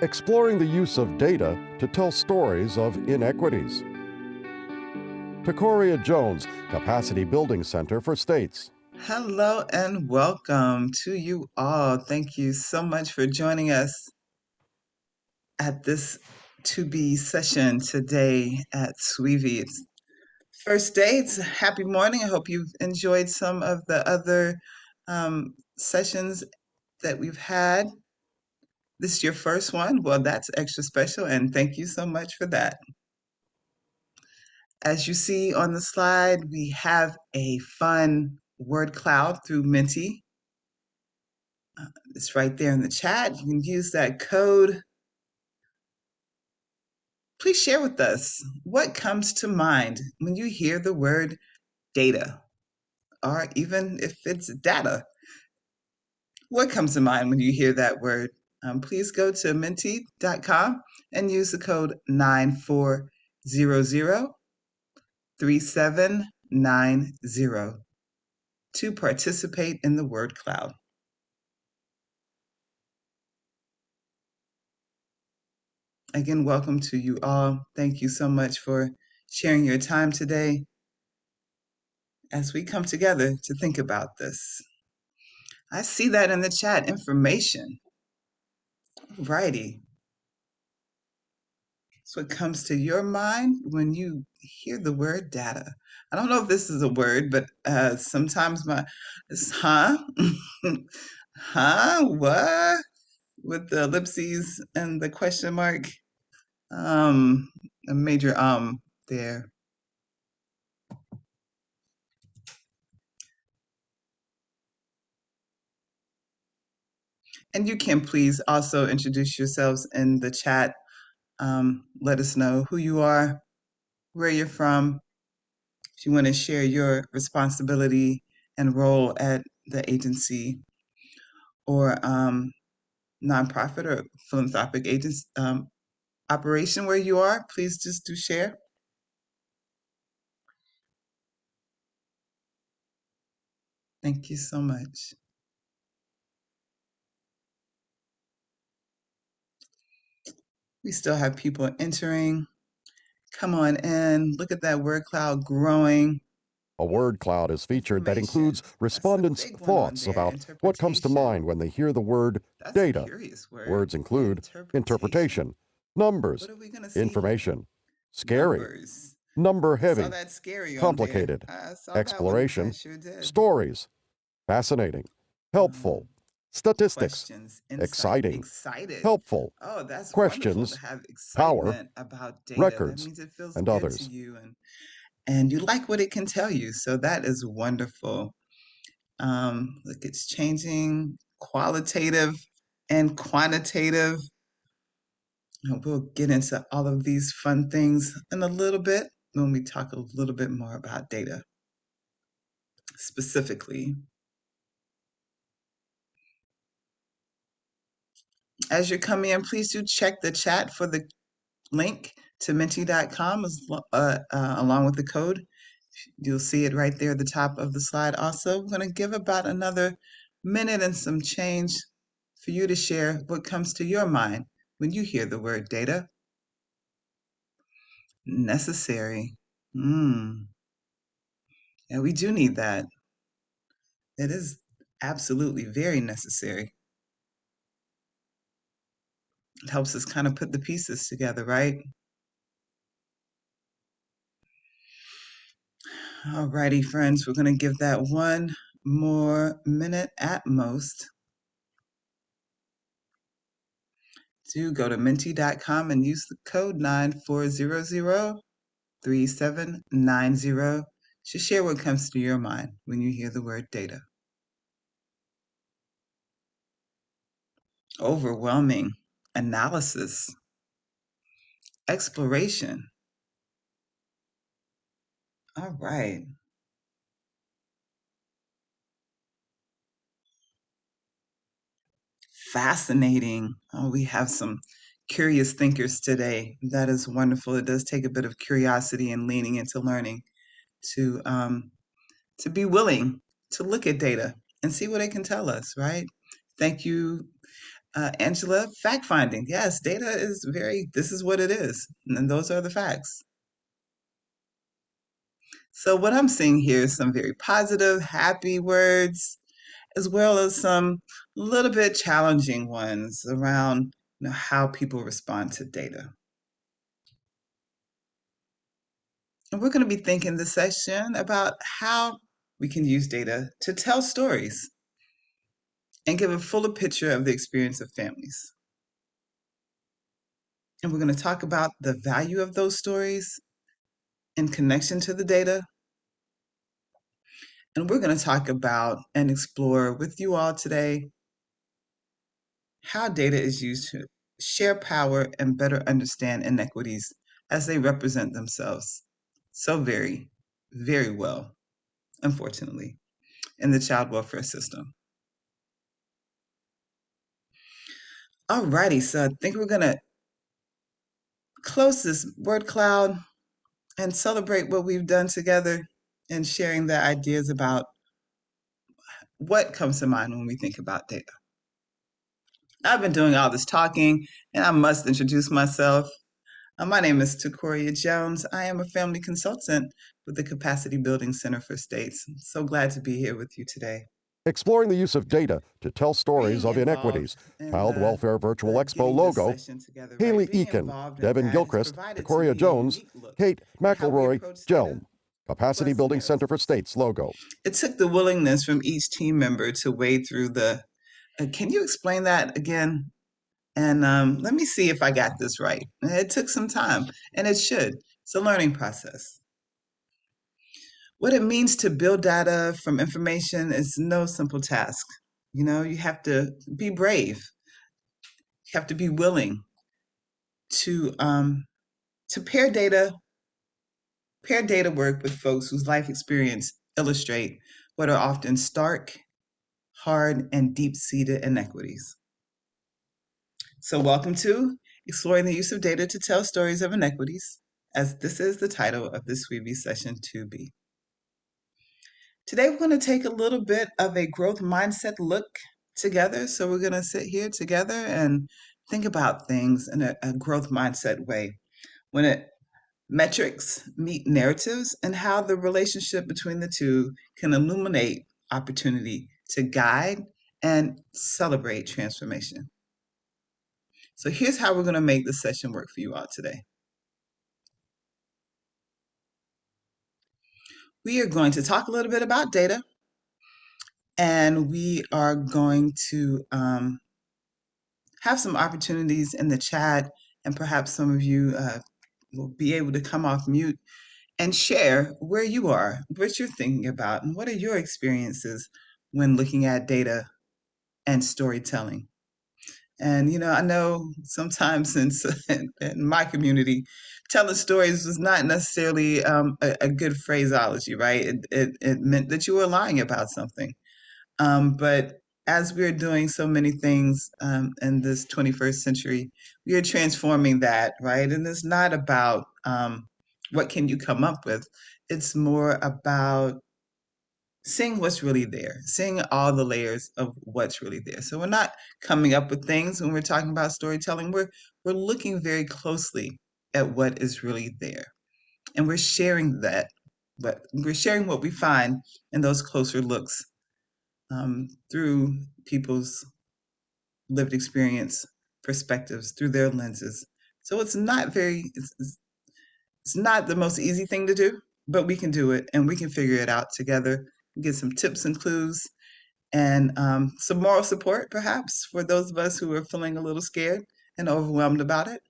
exploring the use of data to tell stories of inequities. Pecoria Jones, Capacity Building Center for States. Hello and welcome to you all. Thank you so much for joining us at this to be session today at Sweevy. It's first day. It's a happy morning. I hope you've enjoyed some of the other sessions that we've had. This is your first one. Well, that's extra special, and thank you so much for that. As you see on the slide, we have a fun word cloud through Menti. It's right there in the chat. You can use that code. Please share with us what comes to mind when you hear the word data, or even if it's data. What comes to mind when you hear that word? Please go to menti.com and use the code 94003790 to participate in the word cloud. Again, welcome to you all. Thank you so much for sharing your time today as we come together to think about this. I see that in the chat, information. Righty. So what comes to your mind when you hear the word data? I don't know if this is a word, but sometimes it's huh, what? With the ellipses and the question mark. A major there. And you can please also introduce yourselves in the chat. Let us know who you are, where you're from, if you want to share your responsibility and role at the agency or nonprofit or philanthropic agency operation where you are, please just do share. Thank you so much. We still have people entering. Come on in. Look at that word cloud growing. A word cloud is featured that includes respondents' thoughts about what comes to mind when they hear the word That's data. a curious word. Words include interpretation, numbers, What are we gonna see? information, scary, Numbers. number I saw heavy, that scary complicated, on there. I saw exploration, that one. I sure did. stories, fascinating, helpful, statistics, Questions, insight, exciting, excited. helpful, Oh, that's questions, wonderful to have power, excitement about data. records, That means it feels and good others. to you and you like what it can tell you. So that is wonderful. Look, it's changing qualitative and quantitative. We'll get into all of these fun things in a little bit when we talk a little bit more about data specifically. As you're coming in, please do check the chat for the link to menti.com along with the code. You'll see it right there at the top of the slide. Also, we're going to give about another minute and some change for you to share what comes to your mind when you hear the word data. Necessary. Yeah, we do need that. It is absolutely very necessary. It helps us kind of put the pieces together, right? Alrighty, friends, we're going to give that one more minute at most. Do go to menti.com and use the code 94003790 to share what comes to your mind when you hear the word data. Overwhelming analysis, exploration. All right. Fascinating. Oh, we have some curious thinkers today. That is wonderful. It does take a bit of curiosity and leaning into learning to be willing to look at data and see what it can tell us, right? Thank you Angela, fact finding. Yes, data is this is what it is. And those are the facts. So, what I'm seeing here is some very positive, happy words, as well as some little bit challenging ones around how people respond to data. And we're going to be thinking this session about how we can use data to tell stories and give a fuller picture of the experience of families. And we're going to talk about the value of those stories in connection to the data. And we're going to talk about and explore with you all today how data is used to share power and better understand inequities as they represent themselves so very, very well, unfortunately, in the child welfare system. Alrighty, so I think we're going to close this word cloud and celebrate what we've done together and sharing the ideas about what comes to mind when we think about data. I've been doing all this talking, and I must introduce myself. My name is Takoria Jones. I am a family consultant with the Capacity Building Center for States. I'm so glad to be here with you today. Exploring the use of data to tell stories Being of involved inequities. in Child Welfare Virtual Expo getting this logo. session together, right? Haley Being Eakin, involved in Devin that has Gilchrist, provided to Decoria me a Jones, unique look Kate at how we McElroy, approach data, Jelm. Capacity plus Building Center for narratives. States logo. It took the willingness from each team member to wade through the. Can you explain that again? And let me see if I got this right. It took some time, and it should. It's a learning process. What it means to build data from information is no simple task. You have to be brave. You have to be willing to pair data work with folks whose life experience illustrate what are often stark, hard, and deep-seated inequities. So welcome to Exploring the Use of Data to Tell Stories of Inequities, as this is the title of this Sweebie Session 2B. Today we're going to take a little bit of a growth mindset look together. So we're going to sit here together and think about things in a growth mindset way. When metrics meet narratives and how the relationship between the two can illuminate opportunity to guide and celebrate transformation. So here's how we're going to make this session work for you all today. We are going to talk a little bit about data, and we are going to have some opportunities in the chat, and perhaps some of you will be able to come off mute and share where you are, what you're thinking about, and what are your experiences when looking at data and storytelling. And I know sometimes in my community, telling stories was not necessarily a good phraseology, right? It meant that you were lying about something. But as we're doing so many things in this 21st century, we are transforming that, right? And it's not about what can you come up with. It's more about seeing what's really there, seeing all the layers of what's really there. So we're not coming up with things when we're talking about storytelling. We're looking very closely at what is really there, and we're sharing that. But we're sharing what we find in those closer looks through people's lived experience, perspectives, through their lenses. So it's not the most easy thing to do, but we can do it and we can figure it out together. Get some tips and clues and some moral support, perhaps, for those of us who are feeling a little scared and overwhelmed about it.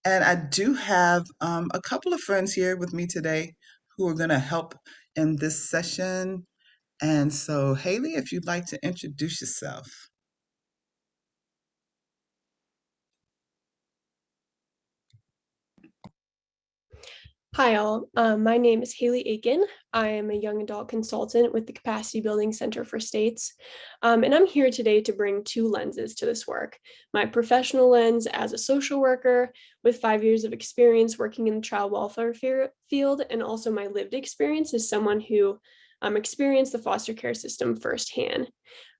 And I do have a couple of friends here with me today who are going to help in this session. And so, Haley, if you'd like to introduce yourself. Hi, all. My name is Haley Aiken. I am a young adult consultant with the Capacity Building Center for States. And I'm here today to bring two lenses to this work. My professional lens as a social worker with 5 years of experience working in the child welfare field, and also my lived experience as someone who experience the foster care system firsthand.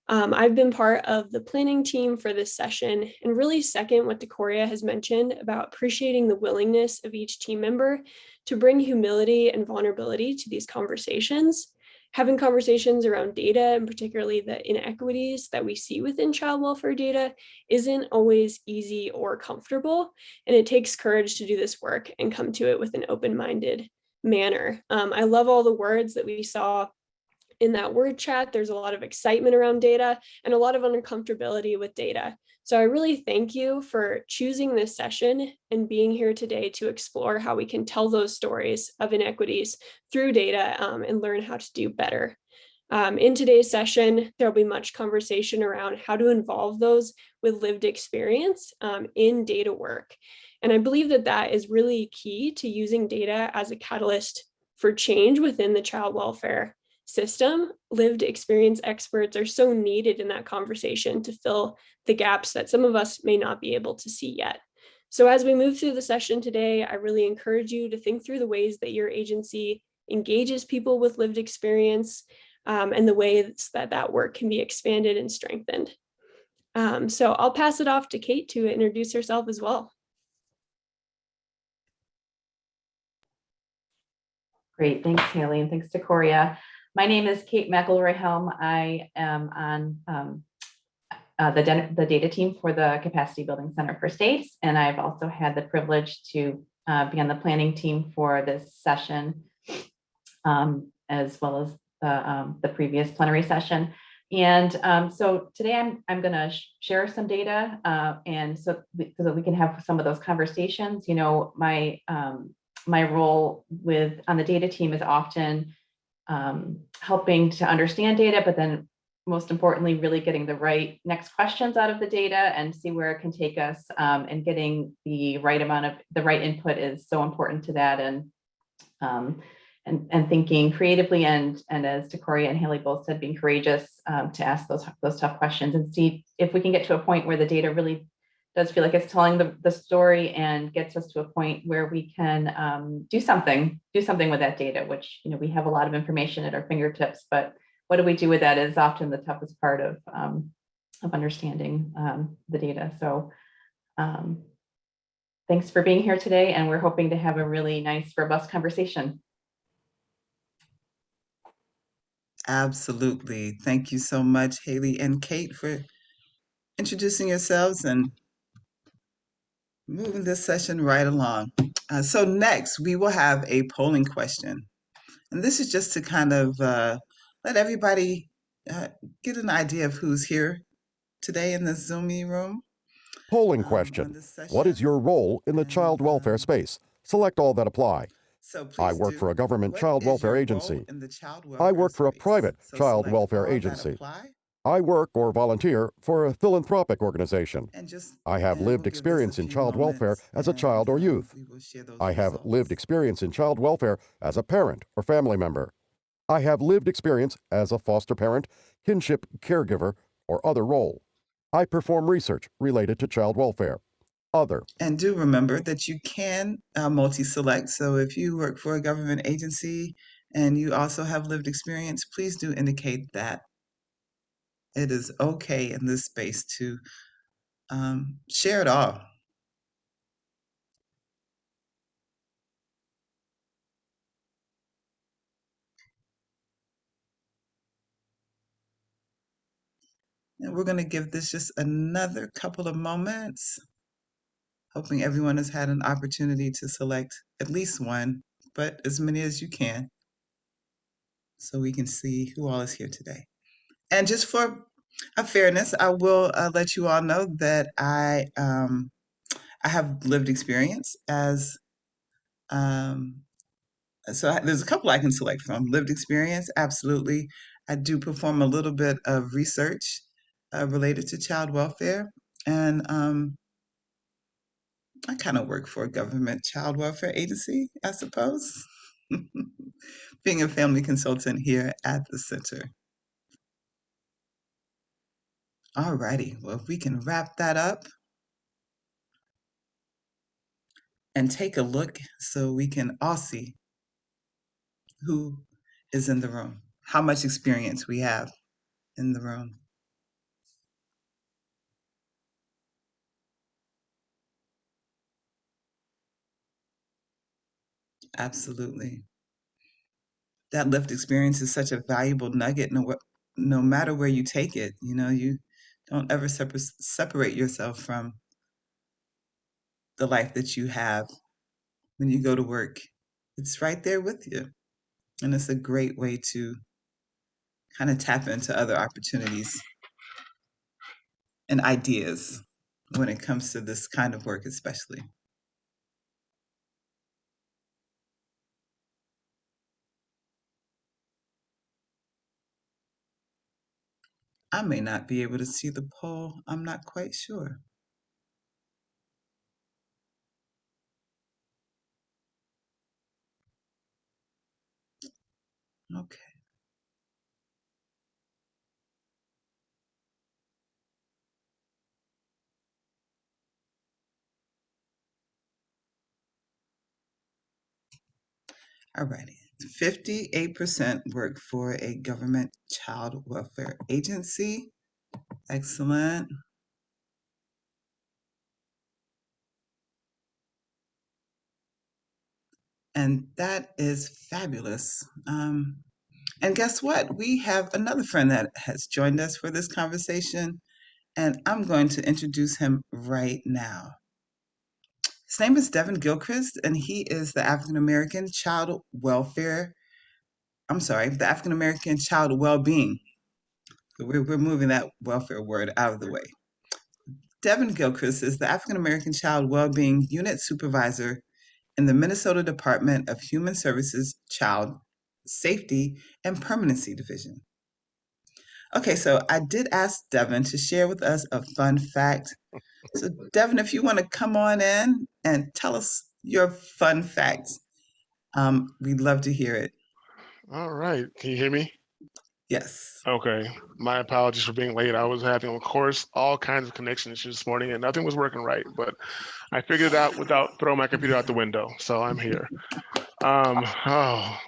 I've been part of the planning team for this session and really second what Decoria has mentioned about appreciating the willingness of each team member to bring humility and vulnerability to these conversations. Having conversations around data, and particularly the inequities that we see within child welfare data, isn't always easy or comfortable, and it takes courage to do this work and come to it with an open-minded manner. I love all the words that we saw in that word chat. There's a lot of excitement around data and a lot of uncomfortability with data. So I really thank you for choosing this session and being here today to explore how we can tell those stories of inequities through data and learn how to do better. In today's session, there'll be much conversation around how to involve those with lived experience in data work. And I believe that that is really key to using data as a catalyst for change within the child welfare system. Lived experience experts are so needed in that conversation to fill the gaps that some of us may not be able to see yet. So as we move through the session today, I really encourage you to think through the ways that your agency engages people with lived experience and the ways that that work can be expanded and strengthened. So I'll pass it off to Kate to introduce herself as well. Great, thanks Haley, and thanks to Coria. My name is Kate McElroy-Helm. I am on the data team for the Capacity Building Center for States, and I've also had the privilege to be on the planning team for this session, as well as the previous plenary session. And so today I'm going to share some data, and so that we can have some of those conversations. You know, my role on the data team is often helping to understand data, but then most importantly, really getting the right next questions out of the data and see where it can take us. And getting the right input is so important to that. And thinking creatively and as Decoria and Haley both said, being courageous to ask those tough questions and see if we can get to a point where the data really does feel like it's telling the story and gets us to a point where we can do something with that data, which, you know, we have a lot of information at our fingertips, but what do we do with that is often the toughest part of understanding the data. So thanks for being here today, and we're hoping to have a really nice, robust conversation. Absolutely. Thank you so much, Haley and Kate, for introducing yourselves and moving this session right along. So next, we will have a polling question. And this is just to kind of let everybody get an idea of who's here today in this Zoomie room. Polling question. What is your role in the child welfare space? Select all that apply. So I work for a government child welfare agency. I work for a private child welfare agency. I work or volunteer for a philanthropic organization. I have lived experience in child welfare as a child or youth. I have lived experience in child welfare as a parent or family member. I have lived experience as a foster parent, kinship caregiver, or other role. I perform research related to child welfare. Other. And do remember that you can multi-select. So if you work for a government agency and you also have lived experience, please do indicate that. It is okay in this space to share it all. And we're going to give this just another couple of moments, hoping everyone has had an opportunity to select at least one, but as many as you can, so we can see who all is here today. And just for a fairness, I will let you all know that I have lived experience as there's a couple I can select from. Lived experience, absolutely. I do perform a little bit of research related to child welfare, and I kind of work for a government child welfare agency, I suppose, being a family consultant here at the center. All righty, well, if we can wrap that up and take a look so we can all see who is in the room. how much experience we have in the room. Absolutely. That lived experience is such a valuable nugget no matter where you take it. You don't ever separate yourself from the life that you have when you go to work. It's right there with you. And it's a great way to kind of tap into other opportunities and ideas when it comes to this kind of work, especially. I may not be able to see the poll. I'm not quite sure. Okay. All righty. 58% work for a government child welfare agency. Excellent. And that is fabulous. And guess what? We have another friend that has joined us for this conversation, and I'm going to introduce him right now. His name is Devin Gilchrist, and he is the African American Child Welfare. I'm sorry, the African American Child Well-being. So we're moving that welfare word out of the way. Devin Gilchrist is the African American Child Well-being Unit Supervisor in the Minnesota Department of Human Services Child Safety and Permanency Division. Okay, so I did ask Devin to share with us a fun fact. So, Devin, if you want to come on in and tell us your fun facts, we'd love to hear it. All right. Can you hear me? Yes. Okay. My apologies for being late. I was having, of course, all kinds of connection issues this morning and nothing was working right, but I figured it out without throwing my computer out the window. So I'm here.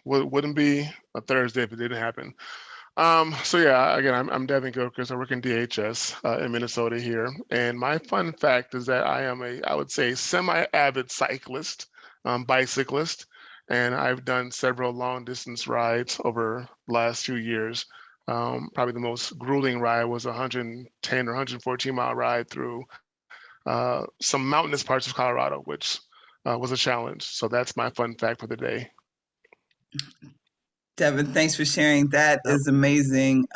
Wouldn't be a Thursday if it didn't happen. So yeah, again, I'm Devin Gilchrist. I work in DHS in Minnesota here. And my fun fact is that I am I would say, semi-avid cyclist, bicyclist, and I've done several long distance rides over the last few years. Probably the most grueling ride was a 110 or 114-mile ride through some mountainous parts of Colorado, which was a challenge. So that's my fun fact for the day. Devin, thanks for sharing. That Yep. is amazing.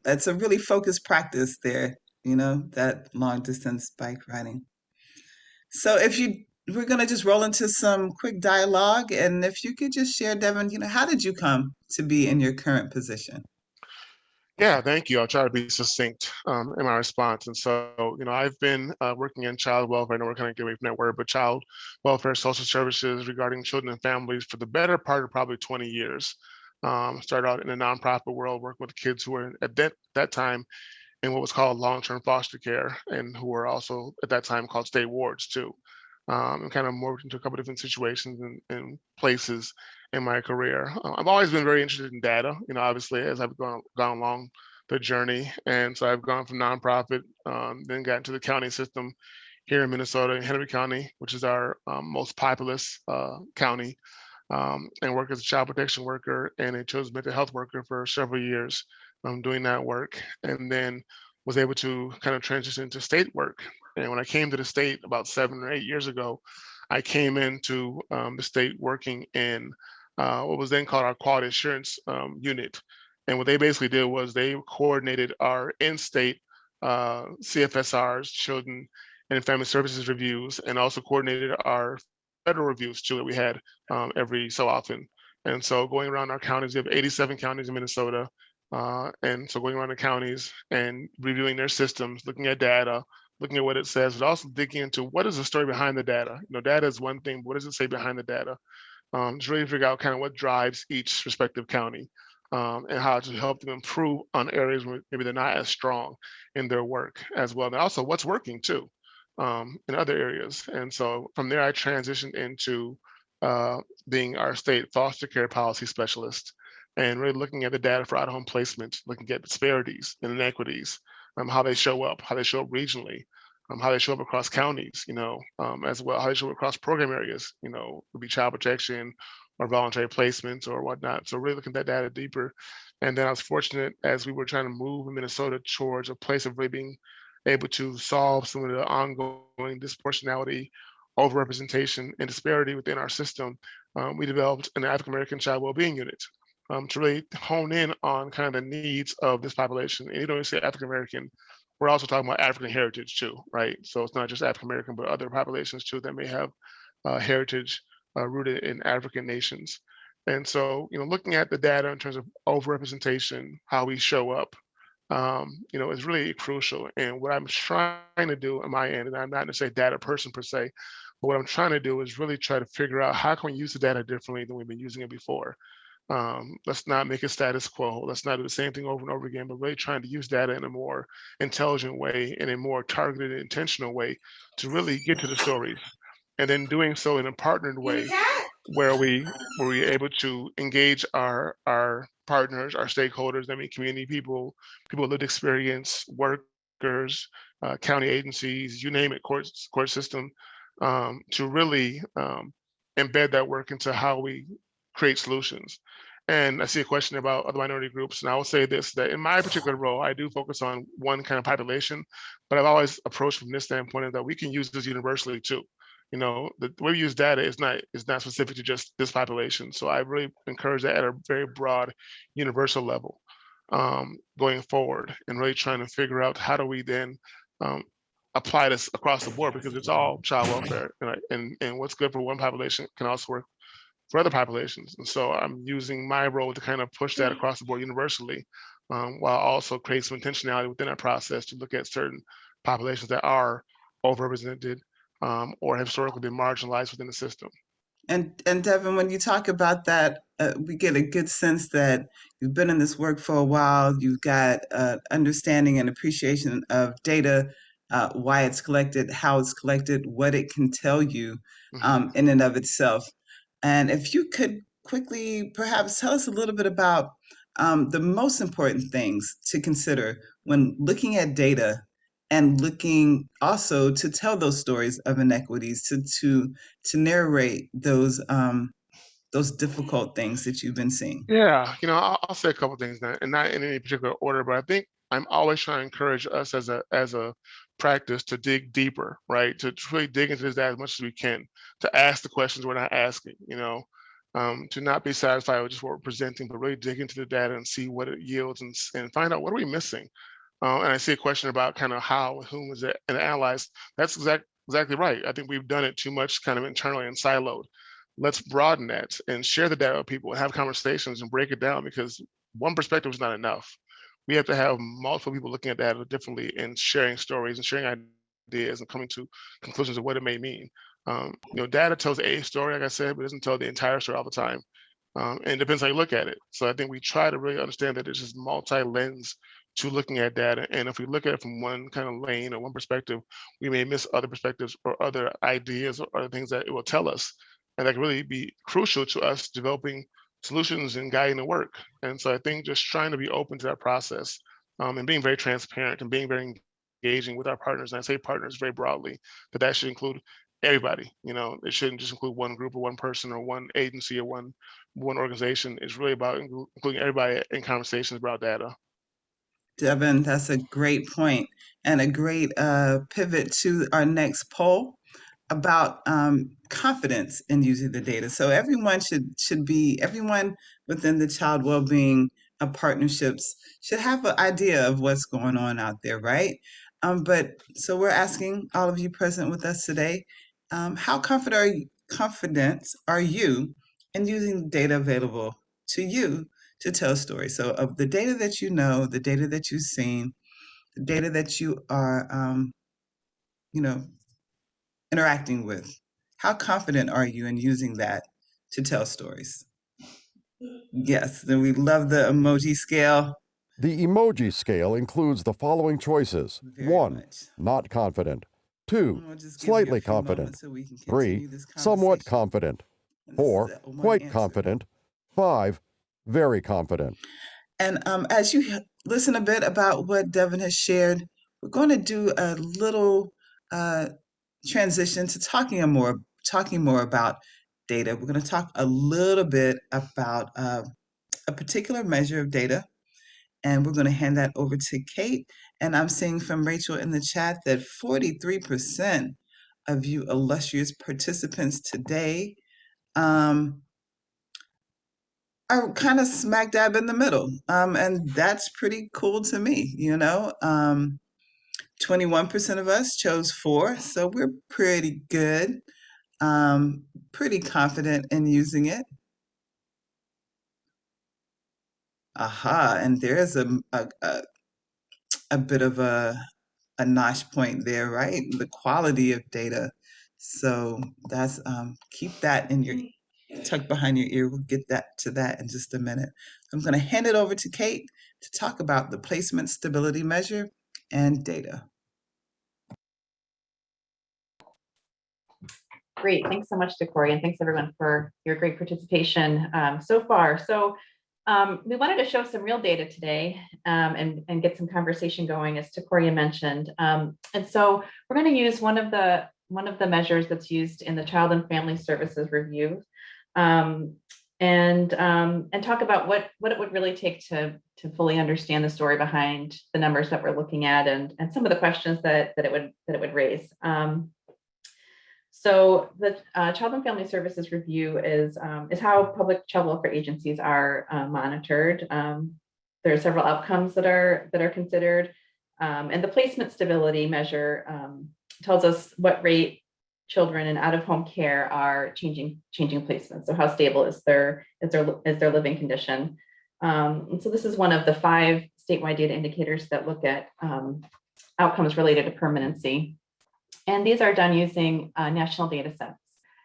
That's a really focused practice there, that long distance bike riding. So we're going to just roll into some quick dialogue. And if you could just share, Devin, how did you come to be in your current position? Yeah, thank you. I'll try to be succinct in my response. And so, I've been working in child welfare. I know we're kind of getting away from that word, but child welfare, social services regarding children and families for the better part of probably 20 years. Started out in the nonprofit world, working with kids who were at that time in what was called long-term foster care, and who were also at that time called state wards too. And kind of morphed into a couple different situations and places in my career. I've always been very interested in data, obviously, as I've gone along the journey. And so I've gone from nonprofit, then got into the county system here in Minnesota, in Henry County, which is our most populous county, and worked as a child protection worker and a children's mental health worker for several years, doing that work. And then was able to kind of transition into state work. And when I came to the state about 7 or 8 years ago, I came into the state working in what was then called our quality assurance unit. And what they basically did was they coordinated our in-state CFSRs, children and family services reviews, and also coordinated our federal reviews too that we had every so often. And so going around our counties, we have 87 counties in Minnesota. And so going around the counties and reviewing their systems, looking at data, looking at what it says, but also digging into what is the story behind the data. Data is one thing, but what does it say behind the data? To really figure out kind of what drives each respective county, and how to help them improve on areas where maybe they're not as strong in their work as well. And also what's working too in other areas. And so from there, I transitioned into being our state foster care policy specialist. and really looking at the data for out-of-home placement, looking at disparities and inequities, how they show up regionally, how they show up across counties, as well, how they show up across program areas, would be child protection or voluntary placements or whatnot. So really looking at that data deeper. And then I was fortunate as we were trying to move in Minnesota towards a place of really being able to solve some of the ongoing disproportionality, overrepresentation, and disparity within our system. We developed an African American child wellbeing unit to really hone in on kind of the needs of this population. And you don't say African American, we're also talking about African heritage too, right? So it's not just African American, but other populations too that may have heritage rooted in African nations. And so, looking at the data in terms of overrepresentation, how we show up, is really crucial. And what I'm trying to do on my end, and I'm not necessarily a data person per se, but what I'm trying to do is really try to figure out how can we use the data differently than we've been using it before. Let's not make it status quo. Let's not do the same thing over and over again, but really trying to use data in a more intelligent way, in a more targeted and intentional way to really get to the stories. And then doing so in a partnered way where we able to engage our partners, our stakeholders, I mean community people with lived experience, workers, county agencies, you name it, court system, to really embed that work into how we create solutions. And I see a question about other minority groups, and I will say this, that in my particular role, I do focus on one kind of population, but I've always approached from this standpoint of that we can use this universally too. The way we use data is not specific to just this population. So I really encourage that at a very broad, universal level going forward, and really trying to figure out how do we then apply this across the board, because it's all child welfare, and what's good for one population can also work for other populations. And so I'm using my role to kind of push that across the board universally, while also create some intentionality within that process to look at certain populations that are overrepresented or have historically been marginalized within the system. And Devin, when you talk about that, we get a good sense that you've been in this work for a while. You've got understanding and appreciation of data, why it's collected, how it's collected, what it can tell you in and of itself. And if you could quickly perhaps tell us a little bit about the most important things to consider when looking at data and looking also to tell those stories of inequities, to narrate those difficult things that you've been seeing. Yeah, I'll say a couple things now, and not in any particular order, but I think I'm always trying to encourage us as a practice to dig deeper, right? To truly dig into this as much as we can, to ask the questions we're not asking, to not be satisfied with just what we're presenting, but really dig into the data and see what it yields, and find out what are we missing. And I see a question about kind of how, whom is it, and analyzed. That's exactly right. I think we've done it too much kind of internally and siloed. Let's broaden that and share the data with people and have conversations and break it down, because one perspective is not enough. We have to have multiple people looking at data differently and sharing stories and sharing ideas and coming to conclusions of what it may mean. Data tells a story, like I said, but it doesn't tell the entire story all the time. And it depends how you look at it. So I think we try to really understand that there's just multi-lens to looking at data. And if we look at it from one kind of lane or one perspective, we may miss other perspectives or other ideas or other things that it will tell us. And that can really be crucial to us developing solutions and guiding the work. And so I think just trying to be open to that process, and being very transparent and being very engaging with our partners, and I say partners very broadly, that should include everybody. It shouldn't just include one group or one person or one agency or one organization. It's really about including everybody in conversations about data. Devin, that's a great point and a great pivot to our next poll about confidence in using the data. So everyone everyone within the child well-being partnerships should have an idea of what's going on out there, right? But so we're asking all of you present with us today, how confident are you in using the data available to you to tell stories? So of the data that you know, the data that you've seen, the data that you are, you know, interacting with. How confident are you in using that to tell stories? Yes, then we love the emoji scale. The Emoji Scale includes the following choices. Very 1. much. Not confident. 2. We'll just give you a Slightly few moments confident. so we can 3. continue this Somewhat conversation. confident. And this is 4. the one Quite answer. confident. 5. Very confident. And as you listen a bit about what Devin has shared, we're going to do a little transition to talking more about data. We're going to talk a little bit about a particular measure of data, and we're going to hand that over to Kate. And I'm seeing from Rachel in the chat that 43% of you illustrious participants today are kind of smack dab in the middle. And that's pretty cool to me, 21% of us chose 4, so we're pretty good, pretty confident in using it. Aha, and there's a bit of a notch point there, right? The quality of data. So that's keep that in your tucked behind your ear. We'll get to that in just a minute. I'm going to hand it over to Kate to talk about the placement stability measure and data. Great, thanks so much to Corey, and thanks everyone for your great participation so far. So we wanted to show some real data today and get some conversation going, as Corey mentioned. And so we're going to use one of the measures that's used in the Child and Family Services Review, and talk about what it would really take to fully understand the story behind the numbers that we're looking at, and some of the questions that it would raise. So the Child and Family Services Review is how public child welfare agencies are monitored. There are several outcomes that are considered, and the placement stability measure tells us what rate children in out-of-home care are changing placements. So how stable is their living condition? And so this is one of the 5 statewide data indicators that look at outcomes related to permanency. And these are done using national data sets.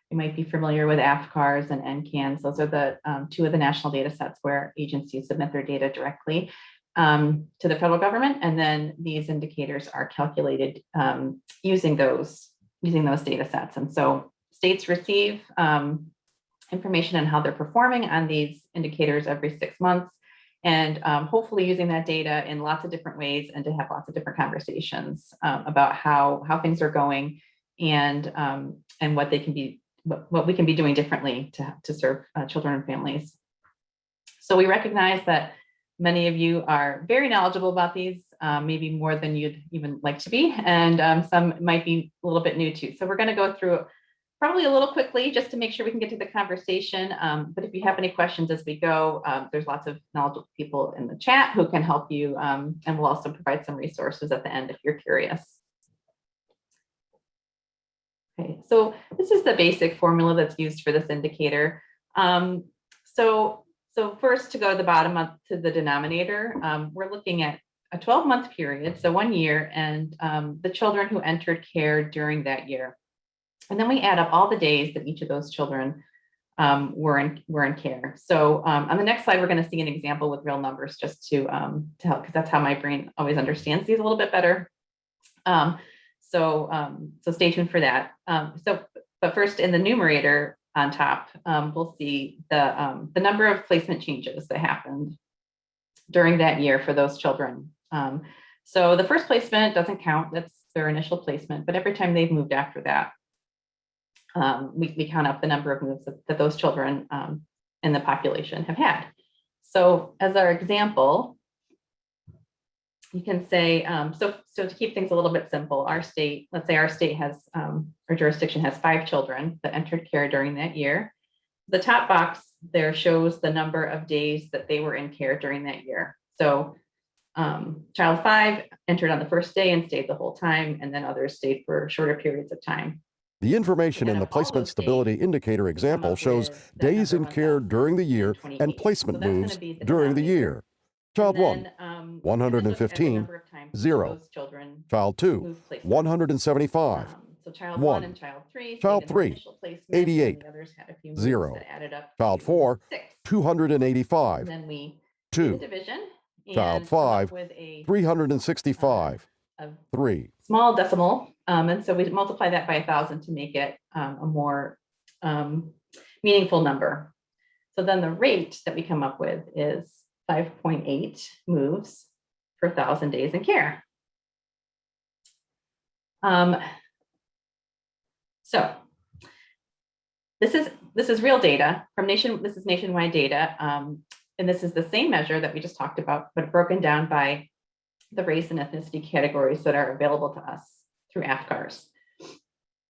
You might be familiar with AFCARS and NCANS. Those are the 2 of the national data sets where agencies submit their data directly to the federal government. And then these indicators are calculated using those data sets. And so states receive information on how they're performing on these indicators every 6 months. And hopefully using that data in lots of different ways, and to have lots of different conversations about how things are going, and what they can be, what we can be doing differently to serve children and families. So we recognize that many of you are very knowledgeable about these, maybe more than you'd even like to be, and some might be a little bit new too. So we're going to go through probably a little quickly just to make sure we can get to the conversation. But if you have any questions as we go, there's lots of knowledgeable people in the chat who can help you. And we'll also provide some resources at the end if you're curious. Okay, so this is the basic formula that's used for this indicator. So first, to go to the bottom up to the denominator, we're looking at a 12-month period, so 1 year, and the children who entered care during that year. And then we add up all the days that each of those children were in care. So on the next slide, we're going to see an example with real numbers, just to help, because that's how my brain always understands these a little bit better. So stay tuned for that. But first, in the numerator on top, we'll see the number of placement changes that happened during that year for those children. So the first placement doesn't count; that's their initial placement. But every time they've moved after that, we count up the number of moves that those children in the population have had. So as our example, you can say, so to keep things a little bit simple, our state, let's say our state has, our jurisdiction has 5 children that entered care during that year. The top box there shows the number of days that they were in care during that year. So child 5 entered on the first day and stayed the whole time, and then others stayed for shorter periods of time. The information in the placement stability indicator example shows days in care during the year and placement moves during the year. Child 1, 115, 0. Child 2, 175, So child 1. and child 3, Child 3, 88, 0. Child 4, 285, then we 2. division. Child 5, 365, 3. Small decimal, and so we multiply that by 1,000 to make it a more meaningful number. So then the rate that we come up with is 5.8 moves per 1,000 days in care. So this is real data from this is nationwide data. And this is the same measure that we just talked about, but broken down by the race and ethnicity categories that are available to us through AFCARS.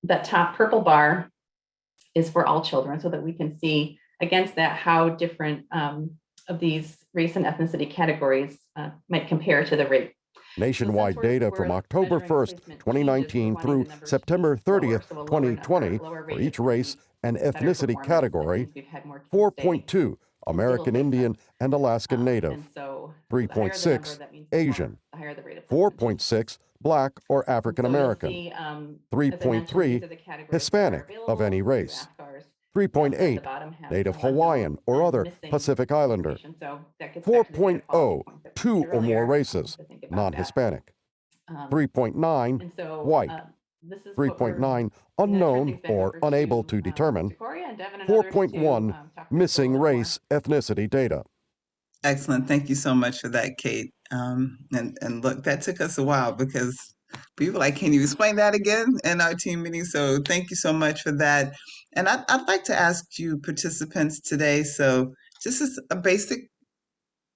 That top purple bar is for all children, so that we can see against that how different of these race and ethnicity categories might compare to the rate. Nationwide data from October 1st, 2019 through September 30th, 2020 for each race and ethnicity category: 4.2 American Indian and Alaskan Native, 3.6 Asian, 4.6 Black or African American, 3.3 Hispanic of any race, 3.8 Native Hawaiian or other Pacific Islander, 4.0 two or more races, non-Hispanic, 3.9 white, 3.9 unknown or unable to determine, 4.1 missing race ethnicity data. Excellent. Thank you so much for that, Kate. And look, that took us a while because people were like, can you explain that again in our team meeting? So thank you so much for that. And I'd like to ask you participants today, so just as a basic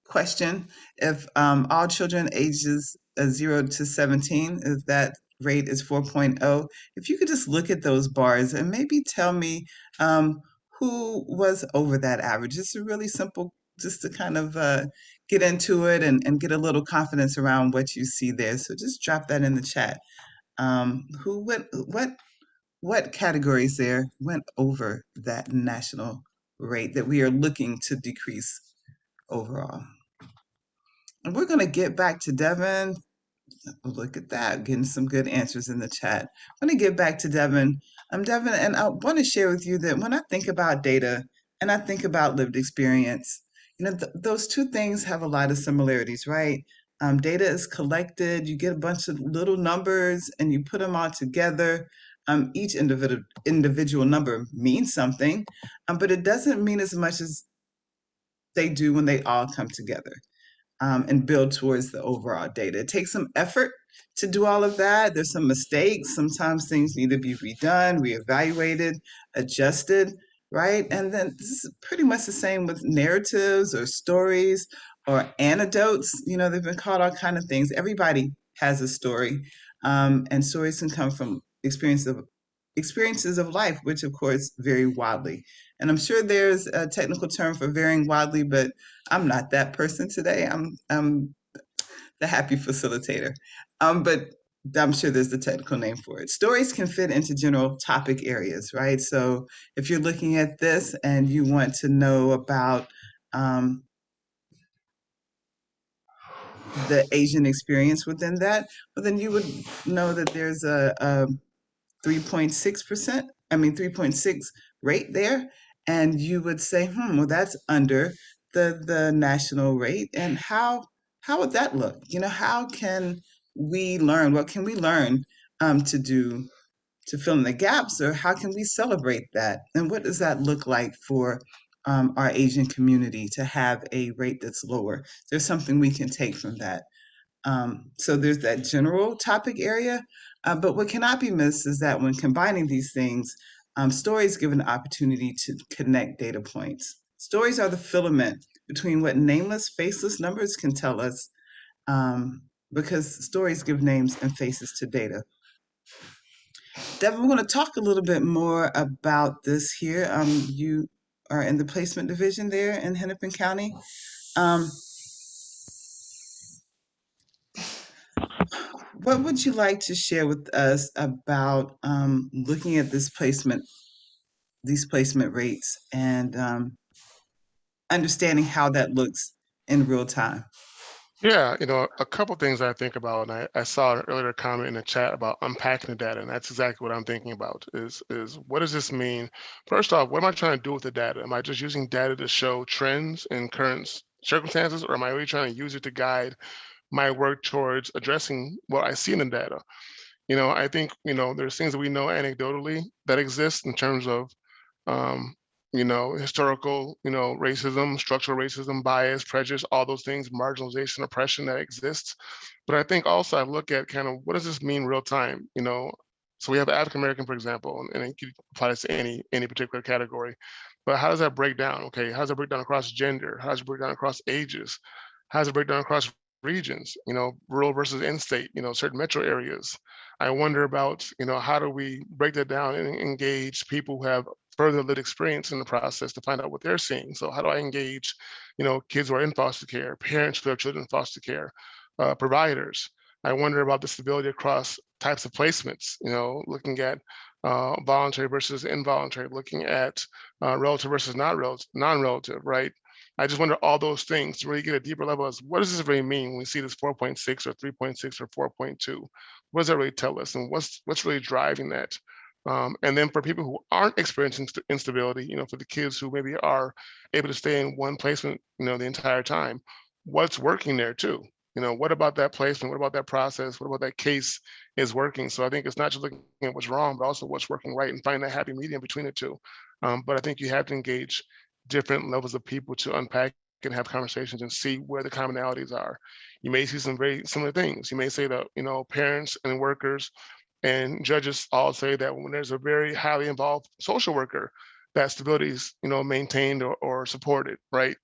question, if all children ages 0 to 17, if that rate is 4.0, if you could just look at those bars and maybe tell me who was over that average. It's a really simple, just to kind of get into it and get a little confidence around what you see there. So just drop that in the chat. What categories there went over that national rate that we are looking to decrease overall? And we're going to get back to Devin. Look at that, getting some good answers in the chat. I'm going to get back to Devin. I'm Devin, and I want to share with you that when I think about data and I think about lived experience, those two things have a lot of similarities, right? Data is collected, you get a bunch of little numbers and you put them all together. Each individual number means something, but it doesn't mean as much as they do when they all come together. And build towards the overall data. It takes some effort to do all of that. There's some mistakes. Sometimes things need to be redone, reevaluated, adjusted, right? And then this is pretty much the same with narratives or stories or anecdotes. They've been called all kind of things. Everybody has a story, and stories can come from experiences of life, which of course vary widely. And I'm sure there's a technical term for varying widely, but I'm not that person today. I'm the happy facilitator. But I'm sure there's the technical name for it. Stories can fit into general topic areas, right? So if you're looking at this and you want to know about the Asian experience within that, well, then you would know that there's a 3.6%, 3.6 rate there. And you would say, well, that's under the national rate. And how would that look? How can we learn? What can we learn to do to fill in the gaps, or how can we celebrate that? And what does that look like for our Asian community to have a rate that's lower? There's something we can take from that. So there's that general topic area, but what cannot be missed is that when combining these things, stories give an opportunity to connect data points. Stories are the filament between what nameless, faceless numbers can tell us, because stories give names and faces to data. Devin, we're going to talk a little bit more about this here. You are in the placement division there in Hennepin County. What would you like to share with us about looking at these placement rates and understanding how that looks in real time? Yeah, a couple things I think about, and I saw an earlier comment in the chat about unpacking the data, and that's exactly what I'm thinking about. Is what does this mean? First off, what am I trying to do with the data? Am I just using data to show trends in current circumstances, or am I really trying to use it to guide my work towards addressing what I see in the data? I think there's things that we know anecdotally that exist in terms of historical, racism, structural racism, bias, prejudice, all those things, marginalization, oppression that exists. But I think also I look at kind of what does this mean real time? So we have African American, for example, and you can apply this to any particular category. But how does that break down? Okay, how does it break down across gender? How does it break down across ages? How does it break down across regions? Rural versus in-state. Certain metro areas. I wonder about how do we break that down and engage people who have further lived experience in the process to find out what they're seeing. So how do I engage, kids who are in foster care, parents who have children in foster care, providers? I wonder about the stability across types of placements, looking at voluntary versus involuntary, looking at relative versus not relative, non-relative, right? I just wonder all those things to really get a deeper level as what does this really mean when we see this 4.6 or 3.6 or 4.2? What does that really tell us? And what's really driving that? And then for people who aren't experiencing instability, for the kids who maybe are able to stay in one placement, the entire time, what's working there too? What about that placement? What about that process? What about that case is working? So I think it's not just looking at what's wrong, but also what's working right and finding that happy medium between the two. But I think you have to engage different levels of people to unpack and have conversations and see where the commonalities are. You may see some very similar things. You may say that, parents and workers and judges all say that when there's a very highly involved social worker, that stability is, maintained or supported, right?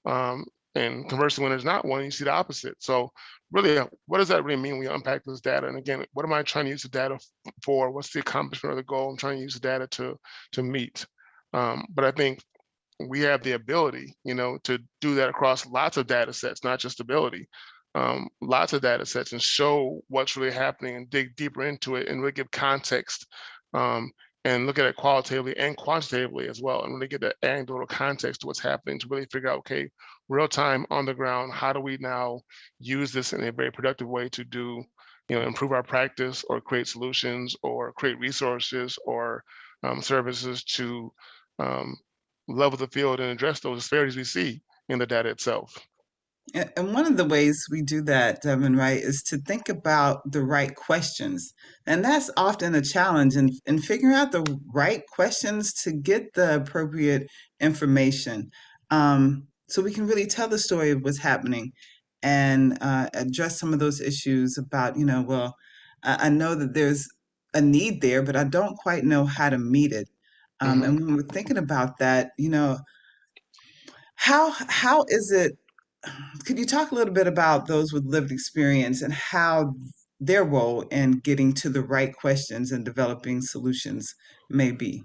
Um, and conversely, when there's not one, you see the opposite. So really, what does that really mean when you unpack this data? And again, what am I trying to use the data for? What's the accomplishment or the goal I'm trying to use the data to meet? But I think we have the ability, to do that across lots of data sets, not just ability, lots of data sets, and show what's really happening and dig deeper into it and really give context, and look at it qualitatively and quantitatively as well, and really get that anecdotal context to what's happening to really figure out, okay, real time on the ground, how do we now use this in a very productive way to do, improve our practice or create solutions or create resources or services to um, level the field and address those disparities we see in the data itself. And one of the ways we do that, Devin, right, is to think about the right questions. And that's often a challenge in figuring out the right questions to get the appropriate information. So we can really tell the story of what's happening and address some of those issues about, well, I know that there's a need there, but I don't quite know how to meet it. Mhm. And when we're thinking about that, how is it? Could you talk a little bit about those with lived experience and how their role in getting to the right questions and developing solutions may be?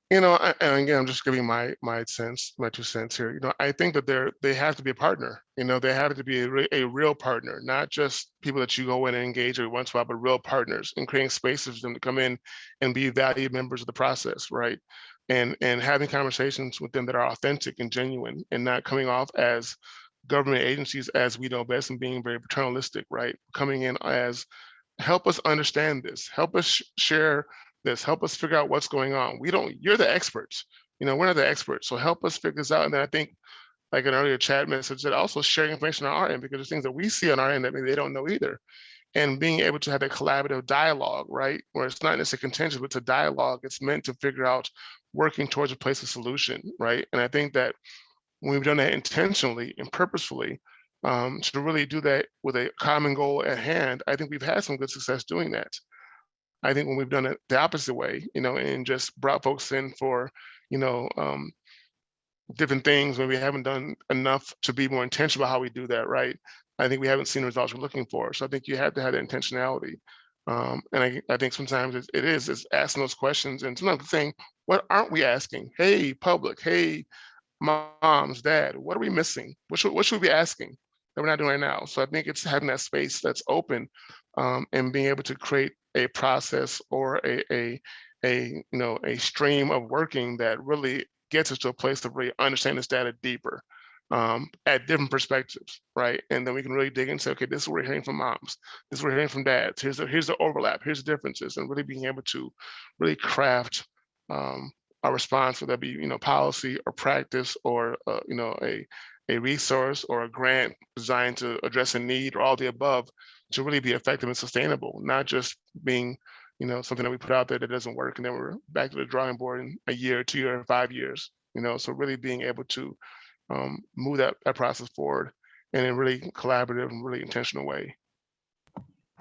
And again, I'm just giving my sense, my 2 cents here. I think that they have to be a partner. They have to be a real partner, not just people that you go in and engage every once in a while, but real partners, and creating spaces for them to come in and be valued members of the process, right? And having conversations with them that are authentic and genuine, and not coming off as government agencies as we know best and being very paternalistic, right? Coming in as help us understand this, help us share this, help us figure out what's going on. You're the experts. We're not the experts. So help us figure this out. And then I think, like an earlier chat message, that also sharing information on our end, because there's things that we see on our end that maybe they don't know either. And being able to have a collaborative dialogue, right? Where it's not necessarily contentious, but it's a dialogue. It's meant to figure out working towards a place of solution, right? And I think that when we've done that intentionally and purposefully, to really do that with a common goal at hand, I think we've had some good success doing that. I think when we've done it the opposite way, and just brought folks in for, you know, um, different things when we haven't done enough to be more intentional about how we do that, right? I think we haven't seen the results we're looking for. So I think you have to have that intentionality. And I think sometimes it's asking those questions, and sometimes saying, what aren't we asking? Hey, public, hey, moms, dad, what are we missing? What should we be asking that we're not doing right now? So I think it's having that space that's open, and being able to create a process or a stream of working that really gets us to a place of really understanding this data deeper, at different perspectives, right? And then we can really dig and say, okay, this is what we're hearing from moms, this is what we're hearing from dads. Here's the overlap, here's the differences, and really being able to really craft a response, whether that be policy or practice or a resource or a grant designed to address a need or all the above, to really be effective and sustainable, not just being something that we put out there that doesn't work, and then we're back to the drawing board in a year, 2 years, 5 years. So really being able to move that process forward in a really collaborative and really intentional way.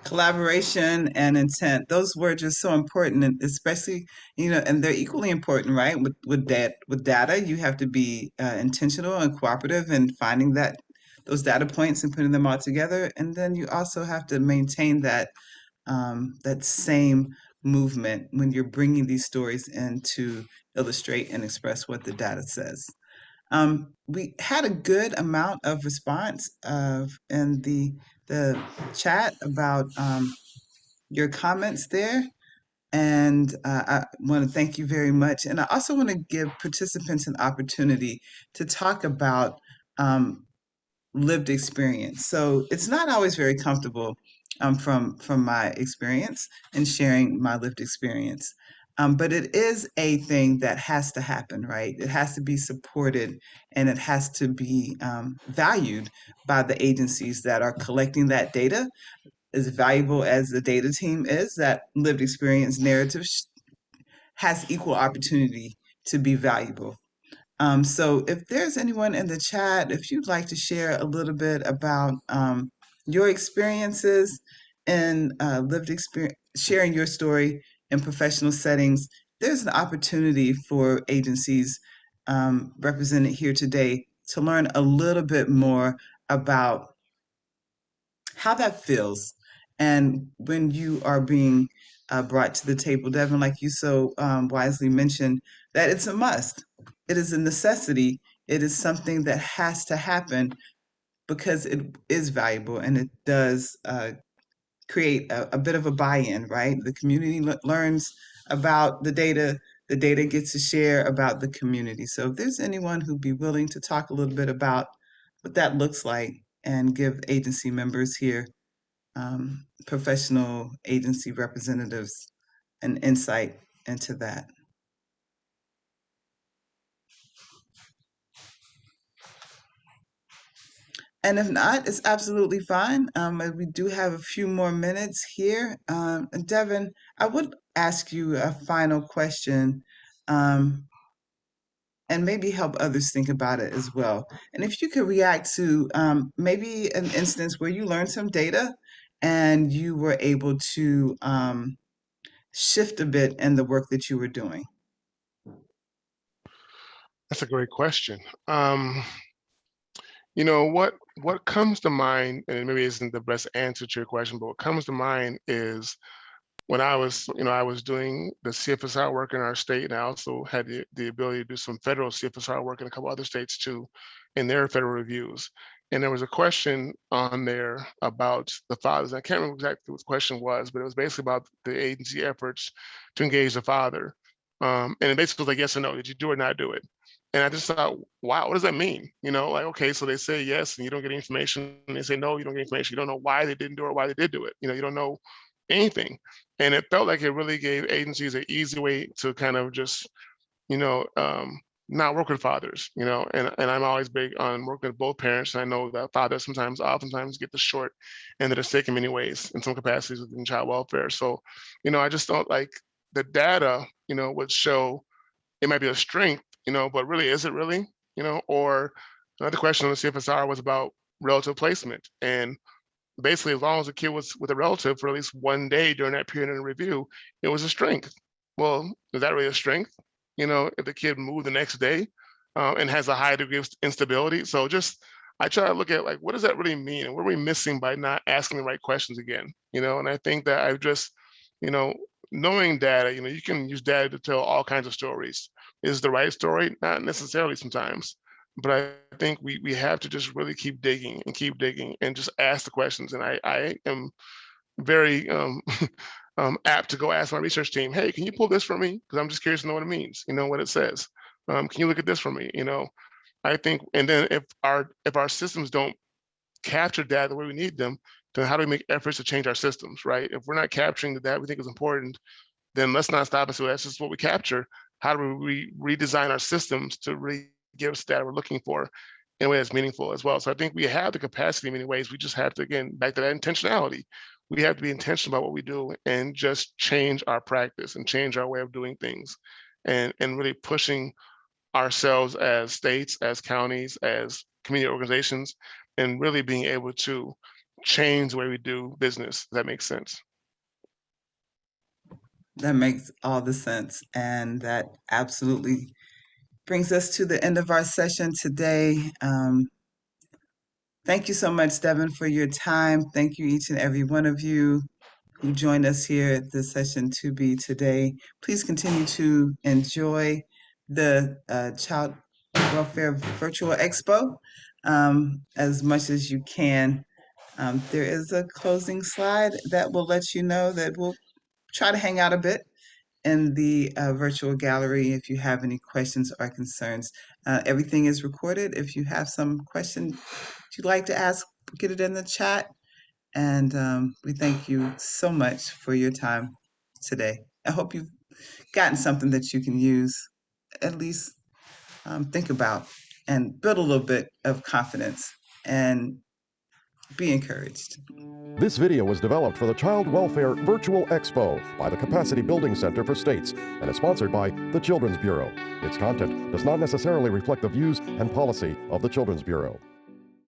Collaboration and intent, those words are so important, and especially, and they're equally important, right? With data, you have to be intentional and cooperative in finding those data points and putting them all together. And then you also have to maintain that same movement when you're bringing these stories in to illustrate and express what the data says. We had a good amount of response in the chat about your comments there. And I want to thank you very much. And I also want to give participants an opportunity to talk about lived experience. So it's not always very comfortable from my experience and sharing my lived experience. But it is a thing that has to happen, right? It has to be supported, and it has to be valued by the agencies that are collecting that data. As valuable as the data team is, that lived experience narrative has equal opportunity to be valuable. So if there's anyone in the chat, if you'd like to share a little bit about your experiences in lived experience, sharing your story in professional settings, there's an opportunity for agencies represented here today to learn a little bit more about how that feels. And when you are being brought to the table, Devin, like you so wisely mentioned, that it's a must. It is a necessity. It is something that has to happen because it is valuable, and it does create a bit of a buy-in, right? The community learns about the data gets to share about the community. So if there's anyone who'd be willing to talk a little bit about what that looks like and give agency members here, professional agency representatives, an insight into that. And if not, it's absolutely fine. We do have a few more minutes here. And Devin, I would ask you a final question, and maybe help others think about it as well. And if you could react to maybe an instance where you learned some data and you were able to shift a bit in the work that you were doing. That's a great question. What comes to mind, and it maybe isn't the best answer to your question, but what comes to mind is when I was doing the CFSR work in our state, and I also had the ability to do some federal CFSR work in a couple other states too, in their federal reviews. And there was a question on there about the fathers. I can't remember exactly what the question was, but it was basically about the agency efforts to engage the father. And it basically was like, yes or no, did you do or not do it? And I just thought, wow, what does that mean? Like, okay, so they say yes, and you don't get information. And they say no, you don't get information. You don't know why they didn't do it or why they did do it. You don't know anything. And it felt like it really gave agencies an easy way to kind of just, not work with fathers, and I'm always big on working with both parents. And I know that fathers oftentimes get the short end of the stick in many ways in some capacities within child welfare. So, I just don't like the data, would show it might be a strength, but really, is it really, or another question on the CFSR was about relative placement. And basically, as long as the kid was with a relative for at least one day during that period in review, it was a strength. Well, is that really a strength? If the kid moved the next day and has a high degree of instability. So I try to look at like, what does that really mean? And what are we missing by not asking the right questions again? And I think that I've just, knowing data, you can use data to tell all kinds of stories. Is the right story? Not necessarily sometimes. But I think we have to just really keep digging and just ask the questions. And I am very apt to go ask my research team, hey, can you pull this for me? Because I'm just curious to know what it means, what it says. Can you look at this for me? I think, and then if our systems don't capture data the way we need them, then how do we make efforts to change our systems, right? If we're not capturing the data we think is important, then let's not stop and say, well, that's just what we capture. How do we redesign our systems to really give us data we're looking for in a way that's meaningful as well? So I think we have the capacity in many ways. We just have to, again, back to that intentionality. we have to be intentional about what we do and just change our practice and change our way of doing things, and really pushing ourselves as states, as counties, as community organizations, and really being able to change the way we do business. If that makes sense. That makes all the sense. And that absolutely brings us to the end of our session today. Thank you so much, Devin, for your time. Thank you, each and every one of you who joined us here at the session to be today. Please continue to enjoy the Child Welfare Virtual Expo as much as you can. There is a closing slide that will let you know that we'll try to hang out a bit in the virtual gallery if you have any questions or concerns. Everything is recorded. If you have some question you'd like to ask, get it in the chat. And we thank you so much for your time today. I hope you've gotten something that you can use, at least think about, and build a little bit of confidence and be encouraged. This video was developed for the Child Welfare Virtual Expo by the Capacity Building Center for States and is sponsored by the Children's Bureau. Its content does not necessarily reflect the views and policy of the Children's Bureau.